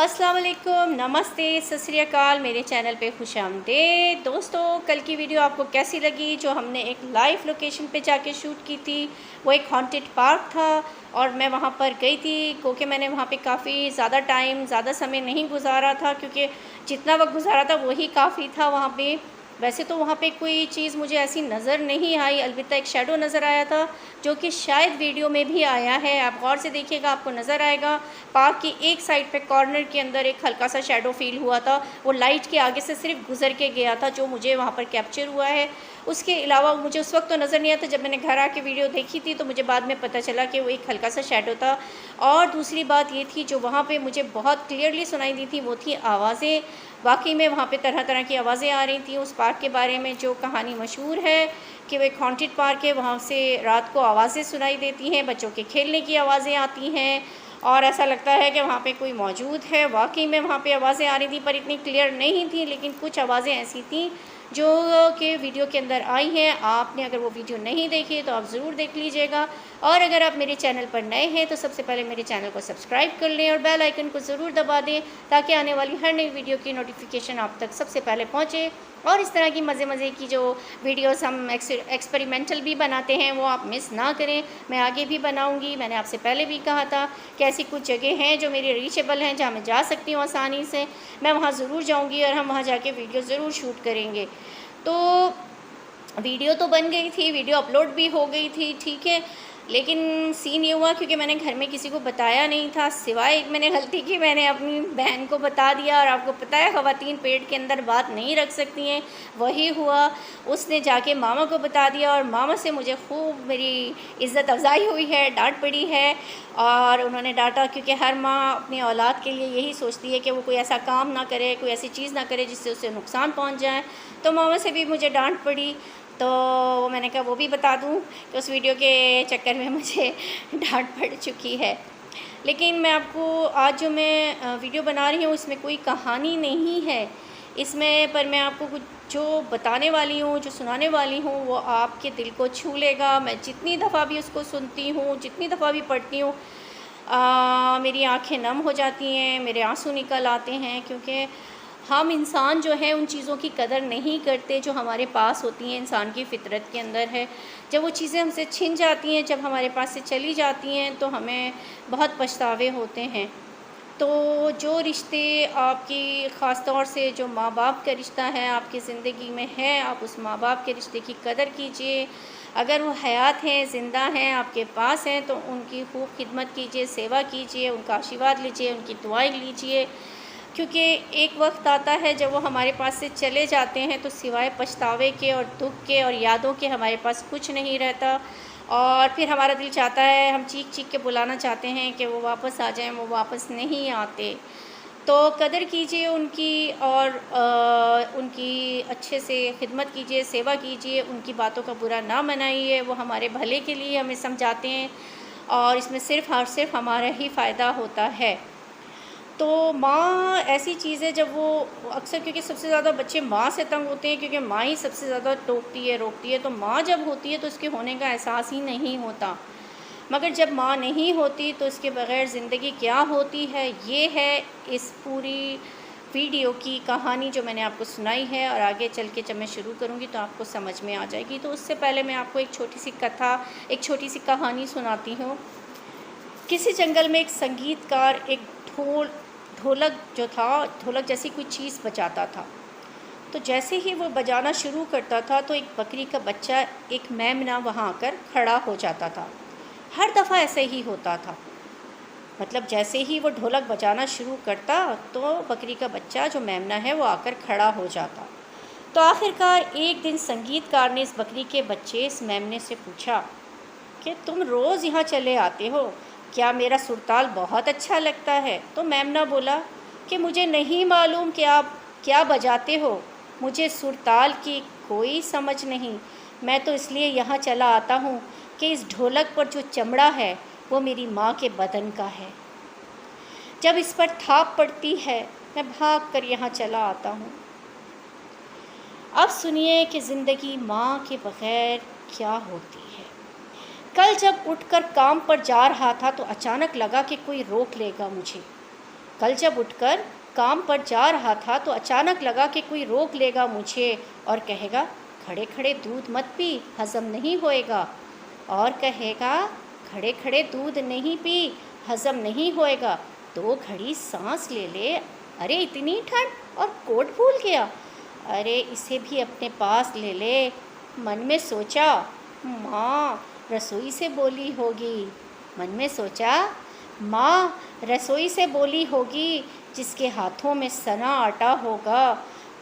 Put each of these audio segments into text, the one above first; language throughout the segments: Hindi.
अस्सलाम वालेकुम, नमस्ते, सत श्री अकाल। मेरे चैनल पे खुशामदीद। दोस्तों, कल की वीडियो आपको कैसी लगी? जो हमने एक लाइव लोकेशन पे जाके शूट की थी, वो एक हॉन्टेड पार्क था और मैं वहाँ पर गई थी क्योंकि मैंने वहाँ पे काफ़ी ज़्यादा समय नहीं गुजारा था, क्योंकि जितना वक्त गुजारा था वही काफ़ी था वहाँ पे। वैसे तो वहाँ पे कोई चीज़ मुझे ऐसी नज़र नहीं आई, अलबत्ता एक शैडो नज़र आया था जो कि शायद वीडियो में भी आया है। आप गौर से देखिएगा, आपको नज़र आएगा। पार्क की एक साइड पे कॉर्नर के अंदर एक हल्का सा शैडो फील हुआ था, वो लाइट के आगे से सिर्फ गुजर के गया था, जो मुझे वहाँ पर कैप्चर हुआ है। उसके अलावा मुझे उस वक्त तो नज़र नहीं आया था। जब मैंने घर आके वीडियो देखी थी तो मुझे बाद में पता चला कि वो एक हल्का सा शैडो था। और दूसरी बात ये थी, जो वहाँ पे मुझे बहुत क्लियरली सुनाई दी थी, वो थी आवाज़ें। वाकई में वहाँ पे तरह तरह की आवाज़ें आ रही थी। उस पार्क के बारे में जो कहानी मशहूर है कि वो एक हॉन्टेड पार्क है, वहाँ से रात को आवाज़ें सुनाई देती हैं, बच्चों के खेलने की आवाज़ें आती हैं और ऐसा लगता है कि वहाँ पे कोई मौजूद है। वाकई में वहाँ पे आवाज़ें आ रही थी, पर इतनी क्लियर नहीं थी, लेकिन कुछ आवाज़ें ऐसी थी जो कि वीडियो के अंदर आई हैं। आपने अगर वो वीडियो नहीं देखी तो आप ज़रूर देख लीजिएगा। और अगर आप मेरे चैनल पर नए हैं तो सबसे पहले मेरे चैनल को सब्सक्राइब कर लें और बेल आइकन को ज़रूर दबा दें, ताकि आने वाली हर नई वीडियो की नोटिफिकेशन आप तक सबसे पहले पहुँचे। और इस तरह की मज़े की जो वीडियोस हम एक्सपेरिमेंटल भी बनाते हैं, वो आप मिस ना करें। मैं आगे भी बनाऊंगी। मैंने आपसे पहले भी कहा था कि ऐसी कुछ जगह हैं जो मेरी रीचेबल हैं, जहाँ मैं जा सकती हूँ आसानी से। मैं वहाँ ज़रूर जाऊँगी और हम वहाँ जाके वीडियो ज़रूर शूट करेंगे। तो वीडियो तो बन गई थी, वीडियो अपलोड भी हो गई थी, ठीक है। लेकिन सीन ये हुआ, क्योंकि मैंने घर में किसी को बताया नहीं था, सिवाय एक मैंने गलती की, मैंने अपनी बहन को बता दिया। और आपको पता है, ख़वातीन पेट के अंदर बात नहीं रख सकती हैं, वही हुआ। उसने जाके मामा को बता दिया और मामा से मुझे खूब मेरी इज़्ज़त अफजाई हुई है, डांट पड़ी है। और उन्होंने डांटा, क्योंकि हर माँ अपनी औलाद के लिए यही सोचती है कि वो कोई ऐसा काम ना करे, कोई ऐसी चीज़ ना करे जिससे उसे नुकसान पहुँच जाए। तो मामा से भी मुझे डांट पड़ी, तो मैंने कहा वो भी बता दूं कि उस वीडियो के चक्कर में मुझे डांट पड़ चुकी है। लेकिन मैं आपको आज जो मैं वीडियो बना रही हूँ, इसमें कोई कहानी नहीं है इसमें, पर मैं आपको कुछ जो बताने वाली हूँ, जो सुनाने वाली हूँ, वो आपके दिल को छू लेगा। मैं जितनी दफ़ा भी उसको सुनती हूँ, जितनी दफ़ा भी पढ़ती हूँ, मेरी आँखें नम हो जाती हैं, मेरे आंसू निकल आते हैं। क्योंकि हम इंसान जो है उन चीज़ों की कदर नहीं करते जो हमारे पास होती हैं, इंसान की फ़ितरत के अंदर है। जब वो चीज़ें हमसे छिन जाती हैं, जब हमारे पास से चली जाती हैं, तो हमें बहुत पछतावे होते हैं। तो जो रिश्ते आपकी ख़ास तौर से जो माँ बाप का रिश्ता है आपकी ज़िंदगी में है, आप उस माँ बाप के रिश्ते की कदर कीजिए। अगर वो हयात हैं, ज़िंदा हैं, आपके पास हैं, तो उनकी खूब खिदमत कीजिए, सेवा कीजिए, उनका आशीर्वाद लीजिए, उनकी दुआएं लीजिए। क्योंकि एक वक्त आता है जब वो हमारे पास से चले जाते हैं, तो सिवाय पछतावे के और दुख के और यादों के हमारे पास कुछ नहीं रहता। और फिर हमारा दिल चाहता है, हम चीख चीख के बुलाना चाहते हैं कि वो वापस आ जाएं, वो वापस नहीं आते। तो कदर कीजिए उनकी और उनकी अच्छे से खिदमत कीजिए, सेवा कीजिए, उनकी बातों का बुरा ना मनाइए। वो हमारे भले के लिए हमें समझाते हैं और इसमें सिर्फ़ और सिर्फ हमारा ही फ़ायदा होता है। तो माँ ऐसी चीज़ है, जब वो अक्सर, क्योंकि सबसे ज़्यादा बच्चे माँ से तंग होते हैं, क्योंकि माँ ही सबसे ज़्यादा टोकती है, रोकती है। तो माँ जब होती है तो इसके होने का एहसास ही नहीं होता, मगर जब माँ नहीं होती तो इसके बग़ैर ज़िंदगी क्या होती है। ये है इस पूरी वीडियो की कहानी जो मैंने आपको सुनाई है, और आगे चल के जब मैं शुरू करूँगी तो आपको समझ में आ जाएगी। तो उससे पहले मैं आपको एक छोटी सी कथा, एक छोटी सी कहानी सुनाती हूँ। किसी जंगल में एक संगीतकार एक ढोलक जो था, ढोलक जैसी कोई चीज़ बजाता था। तो जैसे ही वो बजाना शुरू करता था, तो एक बकरी का बच्चा, एक मेमना वहाँ आकर खड़ा हो जाता था। हर दफ़ा ऐसे ही होता था, मतलब जैसे ही वो ढोलक बजाना शुरू करता, तो बकरी का बच्चा जो मेमना है वो आकर खड़ा हो जाता। तो आखिरकार एक दिन संगीतकार ने इस बकरी के बच्चे, इस मेमने से पूछा कि तुम रोज़ यहाँ चले आते हो, क्या मेरा सुरताल बहुत अच्छा लगता है? तो मेमना बोला कि मुझे नहीं मालूम कि आप क्या बजाते हो, मुझे सुरताल की कोई समझ नहीं। मैं तो इसलिए यहाँ चला आता हूँ कि इस ढोलक पर जो चमड़ा है वो मेरी माँ के बदन का है। जब इस पर थाप पड़ती है, मैं भाग कर यहाँ चला आता हूँ। अब सुनिए कि ज़िंदगी माँ के बग़ैर क्या होती है। कल जब उठकर काम पर जा रहा था, तो अचानक लगा कि कोई रोक लेगा मुझे। कल जब उठकर काम पर जा रहा था तो अचानक लगा कि कोई रोक लेगा मुझे और कहेगा, खड़े खड़े दूध मत पी, हज़म नहीं होएगा। और कहेगा, खड़े खड़े दूध नहीं पी, हज़म नहीं होएगा, 2 घड़ी सांस ले ले। अरे इतनी ठंड और कोट भूल गया, अरे इसे भी अपने पास ले ले। मन में सोचा, माँ रसोई से बोली होगी। मन में सोचा, माँ रसोई से बोली होगी, जिसके हाथों में सना आटा होगा।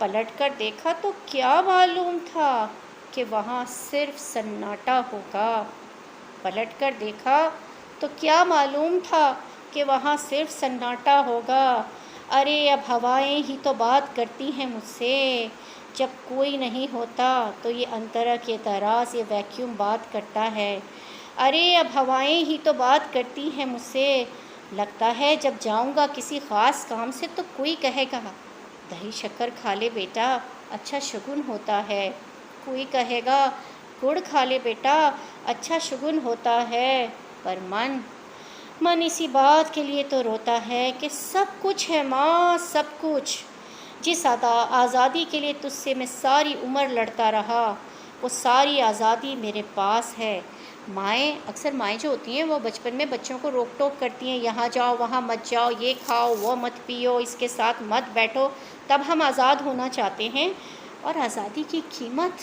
पलटकर देखा तो क्या मालूम था कि वहाँ सिर्फ सन्नाटा होगा। पलटकर देखा तो क्या मालूम था कि वहाँ सिर्फ सन्नाटा होगा। अरे अब हवाएं ही तो बात करती हैं मुझसे, जब कोई नहीं होता तो ये अंतरा के दराज ये वैक्यूम बात करता है। अरे अब हवाएं ही तो बात करती हैं मुझसे, लगता है जब जाऊंगा किसी ख़ास काम से तो कोई कहेगा, दही शक्कर खा ले बेटा, अच्छा शगुन होता है। कोई कहेगा, गुड़ खा ले बेटा, अच्छा शगुन होता है। पर मन इसी बात के लिए तो रोता है कि सब कुछ है माँ, सब कुछ। जिस आज़ादी के लिए तुझसे मैं सारी उम्र लड़ता रहा, वो सारी आज़ादी मेरे पास है। अक्सर माएँ जो होती हैं वो बचपन में बच्चों को रोक टोक करती हैं, यहाँ जाओ वहाँ मत जाओ, ये खाओ वो मत पियो, इसके साथ मत बैठो। तब हम आज़ाद होना चाहते हैं, और आज़ादी की कीमत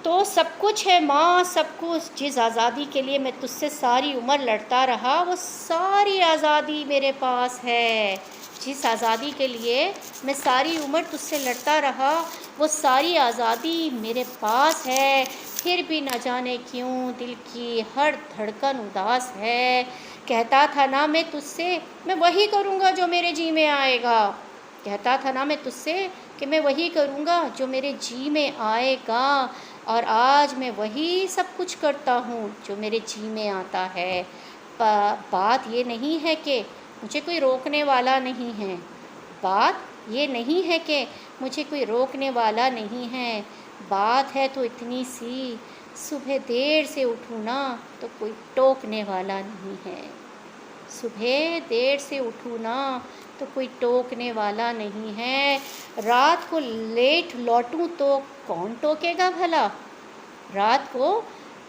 तो सब कुछ है माँ, सब कुछ। जिस आज़ादी के लिए मैं तुझसे सारी उम्र लड़ता रहा, वो सारी आज़ादी मेरे पास है। जिस आज़ादी के लिए मैं सारी उम्र तुझसे लड़ता रहा, वो सारी आज़ादी मेरे पास है। फिर भी न जाने क्यों दिल की हर धड़कन उदास है। कहता था ना मैं तुझसे, मैं वही करूँगा जो मेरे जी में आएगा। कहता था ना मैं तुझसे कि मैं वही करूँगा जो मेरे जी में आएगा, और आज मैं वही सब कुछ करता हूँ जो मेरे जी में आता है। बात ये नहीं है कि मुझे कोई रोकने वाला नहीं है, बात ये नहीं है कि मुझे कोई रोकने वाला नहीं है। बात है तो इतनी सी, सुबह देर से उठूँ ना तो कोई टोकने वाला नहीं है। सुबह देर से उठूँ ना तो कोई टोकने वाला नहीं है। रात को लेट लौटूँ तो कौन टोकेगा भला, रात को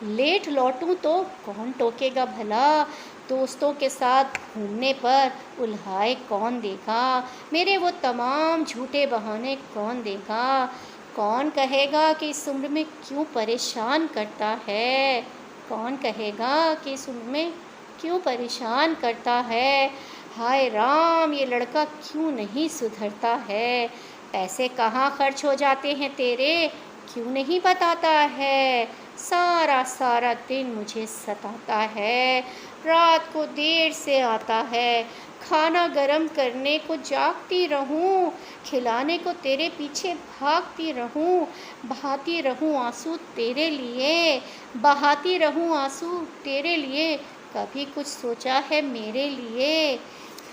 लेट लौटूँ तो कौन टोकेगा भला। दोस्तों के साथ घूमने पर उल्हाए कौन देगा, मेरे वो तमाम झूठे बहाने कौन देगा। कौन कहेगा कि इस उम्र में क्यों परेशान करता है, कौन कहेगा कि इस उम्र में क्यों परेशान करता है। हाय राम, ये लड़का क्यों नहीं सुधरता है। पैसे कहाँ खर्च हो जाते हैं तेरे, क्यों नहीं बताता है। सारा सारा दिन मुझे सताता है, रात को देर से आता है। खाना गरम करने को जागती रहूं, खिलाने को तेरे पीछे भागती रहूं। बहाती रहूं आंसू तेरे लिए, बहाती रहूं आंसू तेरे लिए। कभी कुछ सोचा है मेरे लिए।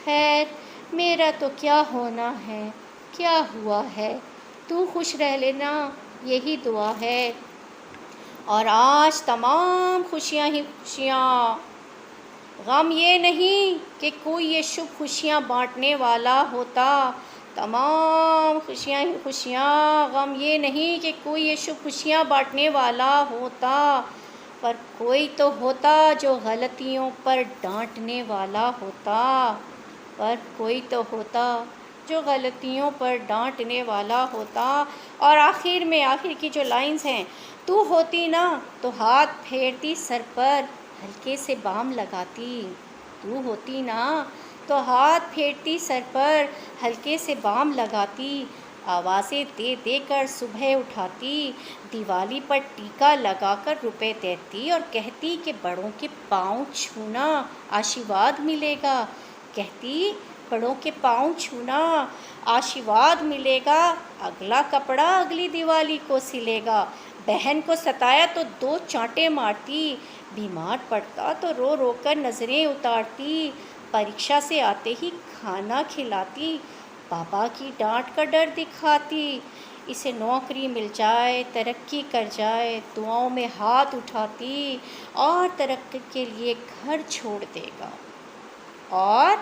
खैर मेरा तो क्या होना है, क्या हुआ है, तू खुश रह लेना, यही दुआ है। और आज तमाम खुशियाँ ही खुशियाँ, गम ये नहीं कि कोई ये शुभ खुशियाँ बांटने वाला होता। तमाम खुशियाँ ही खुशियाँ, गम ये नहीं कि कोई ये शुभ खुशियाँ बांटने वाला होता। पर कोई तो होता जो गलतियों पर डांटने वाला होता, पर कोई तो होता जो गलतियों पर डांटने वाला होता। और आखिर की जो लाइंस हैं, तू होती ना तो हाथ फेरती सर पर, हल्के से बाम लगाती। तू होती ना तो हाथ फेरती सर पर, हल्के से बाम लगाती। आवाज़ें दे देकर सुबह उठाती, दिवाली पर टीका लगाकर रुपए देती और कहती कि बड़ों के पाँव छूना आशीर्वाद मिलेगा। कहती बड़ों के पाँव छूना आशीर्वाद मिलेगा, अगला कपड़ा अगली दिवाली को सिलेगा। बहन को सताया तो 2 चांटे मारती, बीमार पड़ता तो रो रो कर नज़रें उतारती। परीक्षा से आते ही खाना खिलाती, पापा की डांट का डर दिखाती। इसे नौकरी मिल जाए, तरक्की कर जाए, दुआओं में हाथ उठाती। और तरक्की के लिए घर छोड़ देगा, और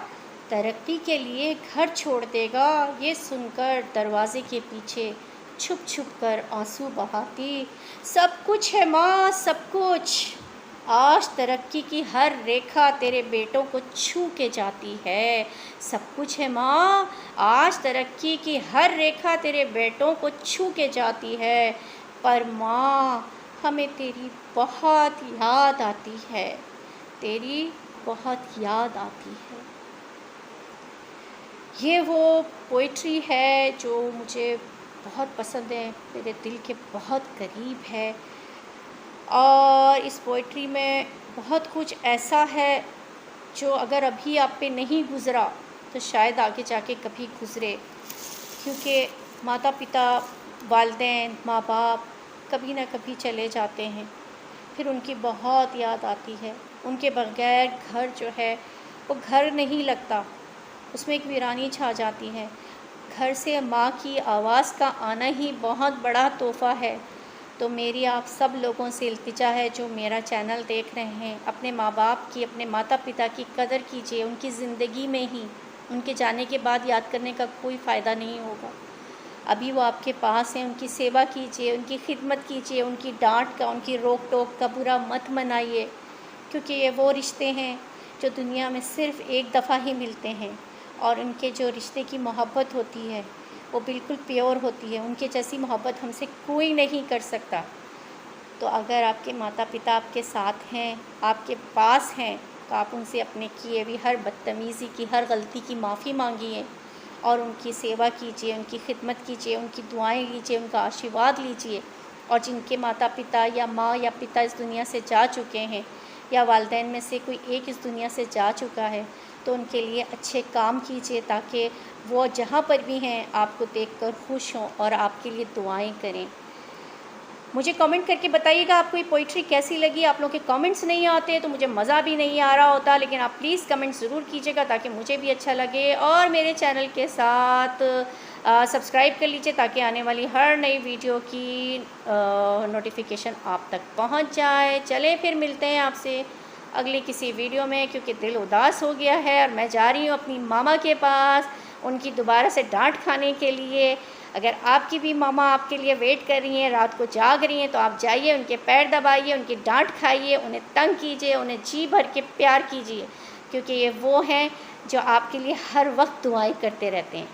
तरक्की के लिए घर छोड़ देगा, ये सुनकर दरवाजे के पीछे छुप छुप कर आंसू बहाती। सब कुछ है माँ, सब कुछ। आज तरक्की की हर रेखा तेरे बेटों को छू के जाती है। सब कुछ है माँ, आज तरक्की की हर रेखा तेरे बेटों को छू के जाती है। पर माँ, हमें तेरी बहुत याद आती है, तेरी बहुत याद आती है। ये वो पोइट्री है जो मुझे बहुत पसंद है, मेरे दिल के बहुत करीब है। और इस पोइट्री में बहुत कुछ ऐसा है जो अगर अभी आप पे नहीं गुज़रा तो शायद आगे जाके कभी गुज़रे, क्योंकि माता पिता, वालिदैन, माँ बाप कभी ना कभी चले जाते हैं, फिर उनकी बहुत याद आती है। उनके बगैर घर जो है वो घर नहीं लगता, उसमें एक वीरानी छा जाती है। घर से माँ की आवाज़ का आना ही बहुत बड़ा तोहफ़ा है। तो मेरी आप सब लोगों से इल्तिजा है जो मेरा चैनल देख रहे हैं, अपने माँ बाप की, अपने माता पिता की कदर कीजिए। उनकी ज़िंदगी में ही, उनके जाने के बाद याद करने का कोई फ़ायदा नहीं होगा। अभी वो आपके पास हैं, उनकी सेवा कीजिए, उनकी खिदमत कीजिए। उनकी डांट का, उनकी रोक टोक का बुरा मत मनाइए, क्योंकि ये वो रिश्ते हैं जो दुनिया में सिर्फ़ एक दफ़ा ही मिलते हैं। और उनके जो रिश्ते की मोहब्बत होती है वो बिल्कुल प्योर होती है। उनके जैसी मोहब्बत हमसे कोई नहीं कर सकता। तो अगर आपके माता पिता आपके साथ हैं, आपके पास हैं, तो आप उनसे अपने किए हुए हर बदतमीज़ी की, हर गलती की माफ़ी मांगिए और उनकी सेवा कीजिए, उनकी खिदमत कीजिए, उनकी दुआएं लीजिए, उनका आशीर्वाद लीजिए। और जिनके माता पिता या माँ या पिता इस दुनिया से जा चुके हैं, या वालिदैन में से कोई एक इस दुनिया से जा चुका है, तो उनके लिए अच्छे काम कीजिए ताकि वो जहाँ पर भी हैं आपको देखकर खुश हों और आपके लिए दुआएं करें। मुझे कमेंट करके बताइएगा आपको ये पोइट्री कैसी लगी। आप लोगों के कमेंट्स नहीं आते तो मुझे मज़ा भी नहीं आ रहा होता, लेकिन आप प्लीज़ कमेंट ज़रूर कीजिएगा ताकि मुझे भी अच्छा लगे। और मेरे चैनल के साथ सब्सक्राइब कर लीजिए ताकि आने वाली हर नई वीडियो की नोटिफिकेशन आप तक पहुंच जाए। चलें फिर मिलते हैं आपसे अगली किसी वीडियो में, क्योंकि दिल उदास हो गया है और मैं जा रही हूँ अपनी मामा के पास उनकी दोबारा से डांट खाने के लिए। अगर आपकी भी मामा आपके लिए वेट कर रही हैं, रात को जाग रही हैं, तो आप जाइए, उनके पैर दबाइए, उनकी डांट खाइए, उन्हें तंग कीजिए, उन्हें जी भर के प्यार कीजिए, क्योंकि ये वो हैं जो आपके लिए हर वक्त दुआएं करते रहते हैं।